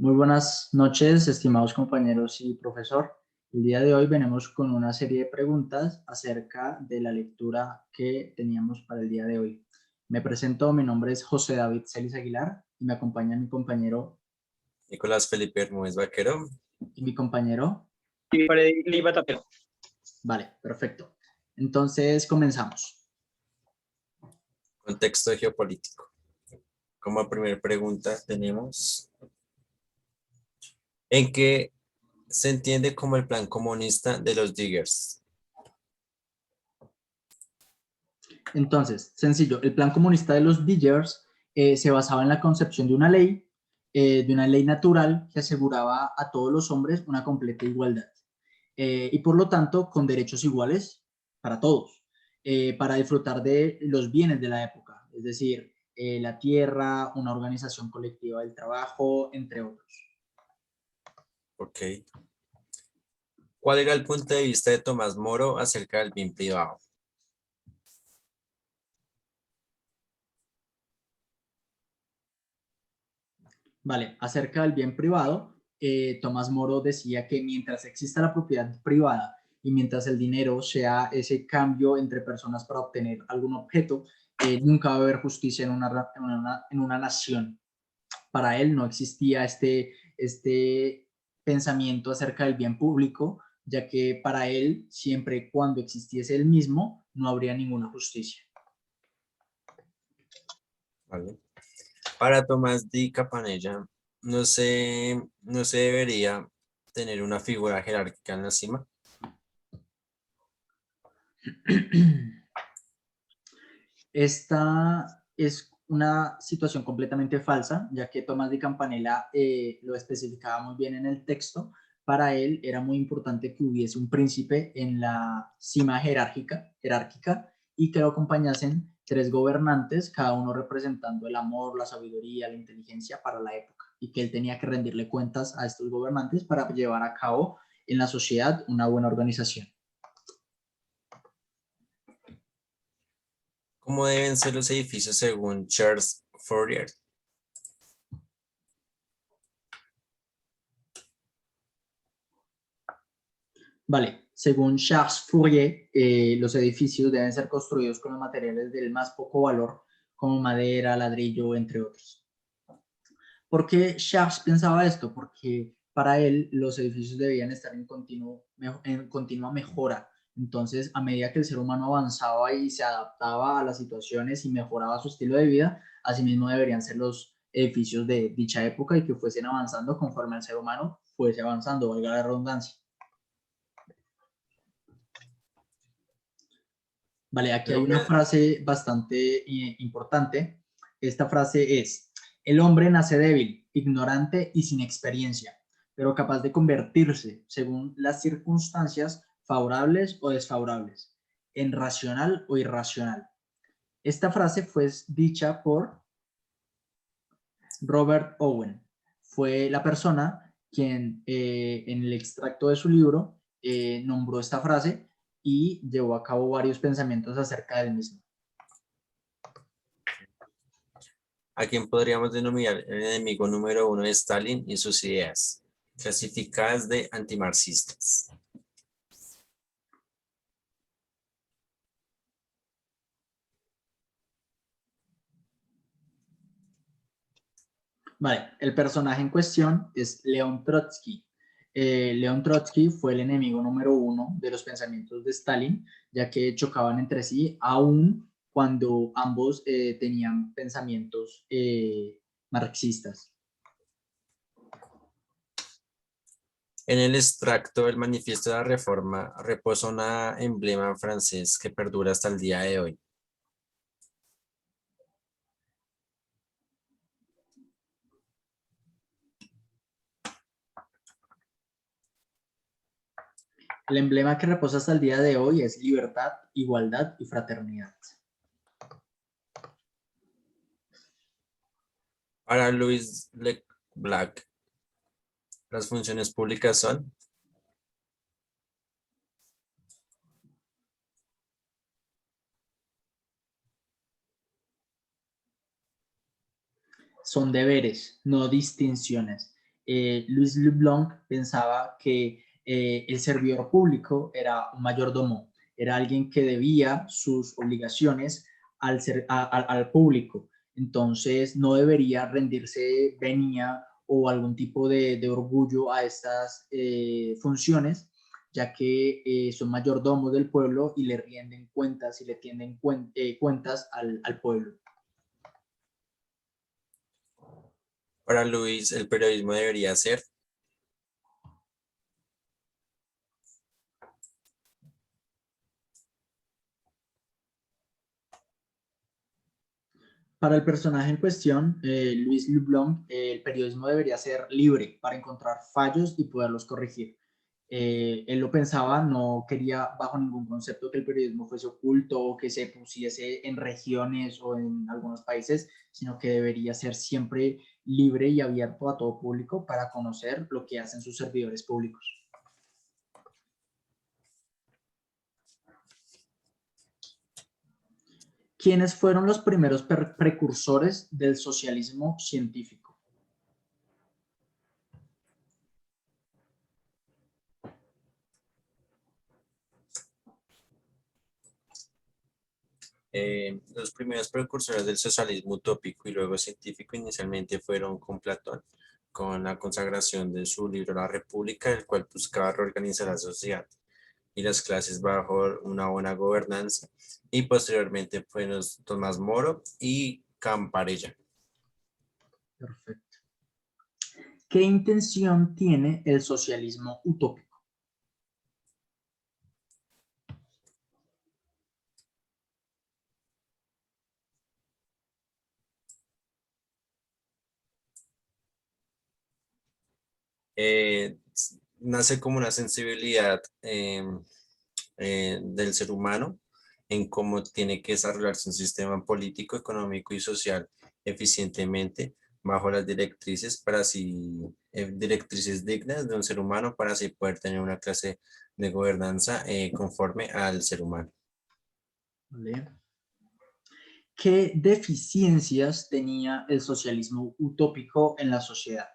Muy buenas noches, estimados compañeros y profesor. El día de hoy venimos con una serie de preguntas acerca de la lectura que teníamos para el día de hoy. Me presento, mi nombre es José David Celis Aguilar y me acompaña mi compañero Nicolás Felipe Hermúdez Vaquero. y mi compañero. Leiva Tapero. Vale, perfecto. Entonces comenzamos. Contexto geopolítico. Como primera pregunta tenemos, ¿en qué se entiende como el plan comunista de los Diggers? Entonces, sencillo, el plan comunista de los Diggers se basaba en la concepción de una ley natural que aseguraba a todos los hombres una completa igualdad. Y por lo tanto con derechos iguales para todos, para disfrutar de los bienes de la época, es decir, la tierra, una organización colectiva del trabajo, entre otros. Ok. ¿Cuál era el punto de vista de Tomás Moro acerca del bien privado? Vale, acerca del bien privado, Tomás Moro decía que mientras exista la propiedad privada y mientras el dinero sea ese cambio entre personas para obtener algún objeto, nunca va a haber justicia en una nación. Para él no existía este pensamiento acerca del bien público, ya que para él, siempre y cuando existiese el mismo, no habría ninguna justicia. ¿Vale? Para Tomás Di Campanella, no se debería tener una figura jerárquica en la cima. Esta es una situación completamente falsa, ya que Tomás de Campanella lo especificaba muy bien en el texto. Para él era muy importante que hubiese un príncipe en la cima jerárquica y que lo acompañasen tres gobernantes, cada uno representando el amor, la sabiduría, la inteligencia para la época, y que él tenía que rendirle cuentas a estos gobernantes para llevar a cabo en la sociedad una buena organización. ¿Cómo deben ser los edificios según Charles Fourier? Vale, según Charles Fourier, los edificios deben ser construidos con los materiales del más poco valor, como madera, ladrillo, entre otros. ¿Por qué Charles pensaba esto? Porque para él los edificios debían estar en continua mejora. Entonces, a medida que el ser humano avanzaba y se adaptaba a las situaciones y mejoraba su estilo de vida, asimismo deberían ser los edificios de dicha época y que fuesen avanzando conforme el ser humano fuese avanzando, valga la redundancia. Vale, aquí hay una frase bastante importante. Esta frase es: el hombre nace débil, ignorante y sin experiencia, pero capaz de convertirse, según las circunstancias favorables o desfavorables, en racional o irracional. Esta frase fue dicha por Robert Owen. Fue la persona quien en el extracto de su libro nombró esta frase y llevó a cabo varios pensamientos acerca del mismo. ¿A quién podríamos denominar el enemigo número uno de Stalin y sus ideas, clasificadas de antimarxistas? Vale, el personaje en cuestión es León Trotsky. León Trotsky fue el enemigo número uno de los pensamientos de Stalin, ya que chocaban entre sí, aun cuando ambos tenían pensamientos marxistas. En el extracto del Manifiesto de la Reforma reposa un emblema francés que perdura hasta el día de hoy. El emblema que reposa hasta el día de hoy es libertad, igualdad y fraternidad. Para Louis Leblanc, las funciones públicas son Son deberes, no distinciones. Louis Leblanc pensaba que el servidor público era un mayordomo, era alguien que debía sus obligaciones al público. Entonces no debería rendirse venia o algún tipo de orgullo a estas funciones, ya que son mayordomos del pueblo y le rinden cuentas y le tienden cuentas al pueblo. Para Luis, el periodismo debería ser. Para el personaje en cuestión, Louis Leblanc, el periodismo debería ser libre para encontrar fallos y poderlos corregir. Él lo pensaba, no quería bajo ningún concepto que el periodismo fuese oculto o que se pusiese en regiones o en algunos países, sino que debería ser siempre libre y abierto a todo público para conocer lo que hacen sus servidores públicos. ¿Quiénes fueron los primeros precursores del socialismo científico? Los primeros precursores del socialismo utópico y luego científico inicialmente fueron con Platón, con la consagración de su libro La República, el cual buscaba reorganizar la sociedad y las clases bajo una buena gobernanza, y posteriormente fueron Tomás Moro y Camparella. Perfecto. ¿Qué intención tiene el socialismo utópico? Eh, Nace como una sensibilidad del ser humano en cómo tiene que desarrollarse un sistema político, económico y social eficientemente bajo las directrices para así, directrices dignas de un ser humano para así poder tener una clase de gobernanza conforme al ser humano. ¿Vale? ¿Qué deficiencias tenía el socialismo utópico en la sociedad?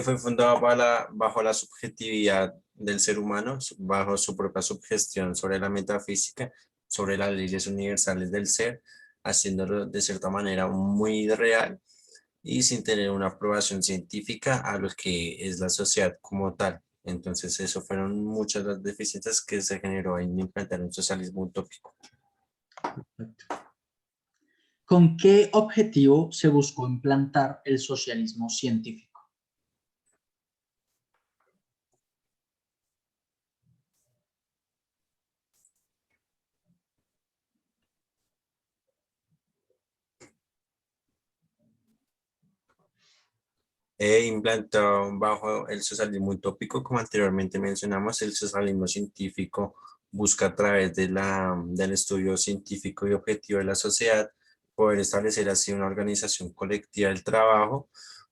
Fue fundado bajo la subjetividad del ser humano, bajo su propia sugestión sobre la metafísica, sobre las leyes universales del ser, haciéndolo de cierta manera muy real y sin tener una aprobación científica a lo que es la sociedad como tal. Entonces, eso fueron muchas las deficiencias que se generó en implantar un socialismo utópico. Perfecto. ¿Con qué objetivo se buscó implantar el socialismo científico? Implantado bajo el socialismo utópico, como anteriormente mencionamos, el socialismo científico busca a través del estudio científico y objetivo de la sociedad poder establecer así una organización colectiva del trabajo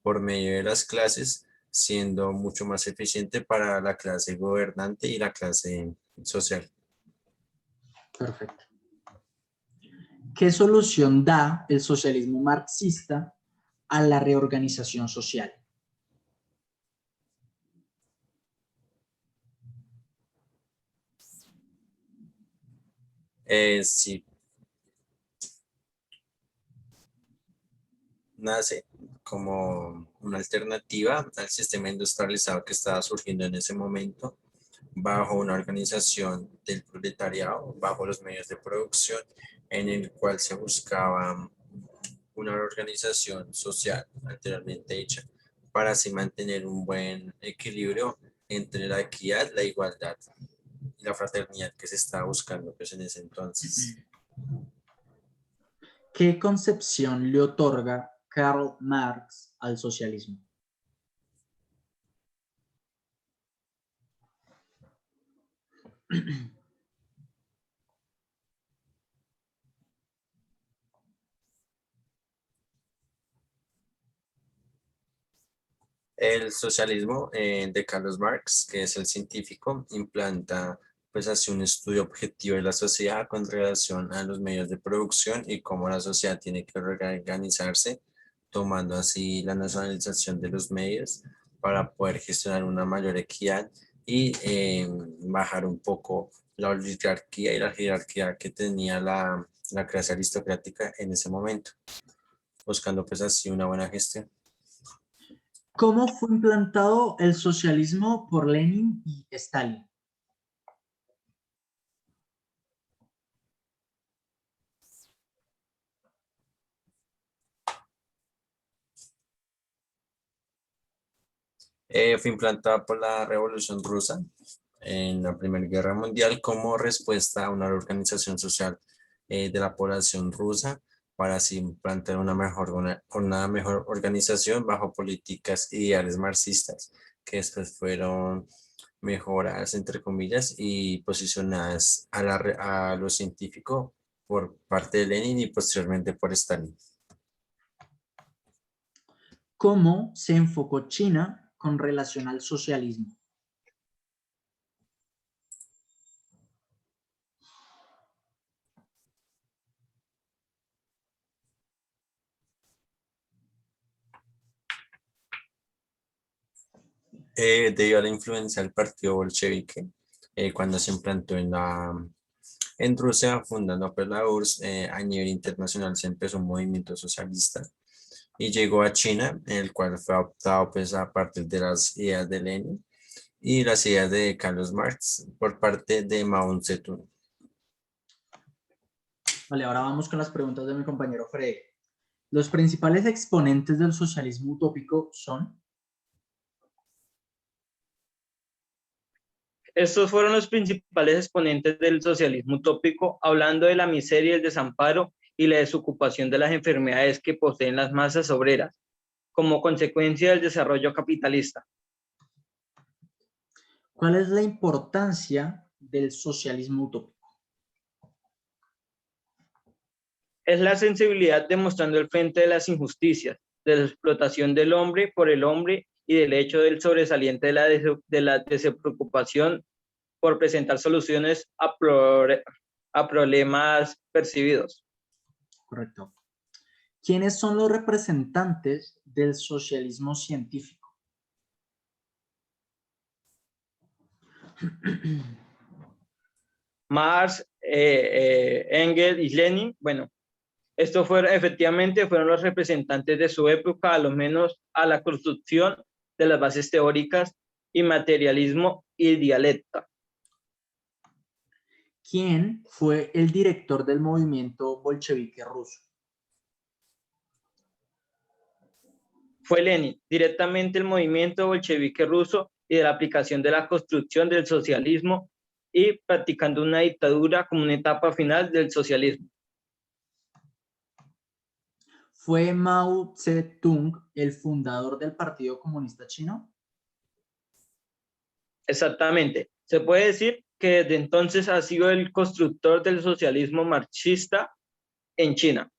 por medio de las clases, siendo mucho más eficiente para la clase gobernante y la clase social. Perfecto. ¿Qué solución da el socialismo marxista a la reorganización social? Sí, nace como una alternativa al sistema industrializado que estaba surgiendo en ese momento, bajo una organización del proletariado, bajo los medios de producción, en el cual se buscaba una organización social anteriormente hecha para así mantener un buen equilibrio entre la equidad, la igualdad y la fraternidad que se estaba buscando pues, en ese entonces. ¿Qué concepción le otorga Karl Marx al socialismo? El socialismo de Carlos Marx, que es el científico, implanta pues así un estudio objetivo de la sociedad con relación a los medios de producción y cómo la sociedad tiene que organizarse, tomando así la nacionalización de los medios para poder gestionar una mayor equidad y bajar un poco la oligarquía y la jerarquía que tenía la clase aristocrática en ese momento, buscando pues así una buena gestión. ¿Cómo fue implantado el socialismo por Lenin y Stalin? Fue implantada por la Revolución Rusa en la Primera Guerra Mundial como respuesta a una organización social de la población rusa para así implantar una mejor organización bajo políticas ideales marxistas que después fueron mejoradas, entre comillas, y posicionadas a lo científico por parte de Lenin y posteriormente por Stalin. ¿Cómo se enfocó China con relación al socialismo? Debido a la influencia del partido bolchevique, cuando se implantó en Rusia, fundando pues la URSS, a nivel internacional se empezó un movimiento socialista y llegó a China, en el cual fue adoptado pues a partir de las ideas de Lenin y las ideas de Carlos Marx por parte de Mao Zedong. Vale, ahora vamos con las preguntas de mi compañero Fred. Los principales exponentes del socialismo utópico son... Estos fueron los principales exponentes del socialismo utópico, hablando de la miseria, el desamparo y la desocupación de las enfermedades que poseen las masas obreras, como consecuencia del desarrollo capitalista. ¿Cuál es la importancia del socialismo utópico? Es la sensibilidad demostrando el frente de las injusticias, de la explotación del hombre por el hombre y del hecho del sobresaliente de la despreocupación por presentar soluciones a problemas percibidos. Correcto. ¿Quiénes son los representantes del socialismo científico? Marx, Engels y Lenin, bueno, estos efectivamente fueron los representantes de su época, a lo menos a la construcción de las bases teóricas y materialismo y dialéctica. ¿Quién fue el director del movimiento bolchevique ruso? Fue Lenin, directamente el movimiento bolchevique ruso y de la aplicación de la construcción del socialismo y practicando una dictadura como una etapa final del socialismo. ¿Fue Mao Zedong el fundador del Partido Comunista Chino? Exactamente. Se puede decir que desde entonces ha sido el constructor del socialismo marxista en China.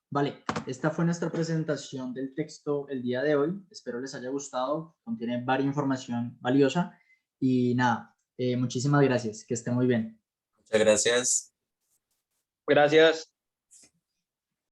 Vale, esta fue nuestra presentación del texto el día de hoy. Espero les haya gustado. Contiene varias información valiosa. Y nada, muchísimas gracias. Que esté muy bien. Muchas gracias. Gracias.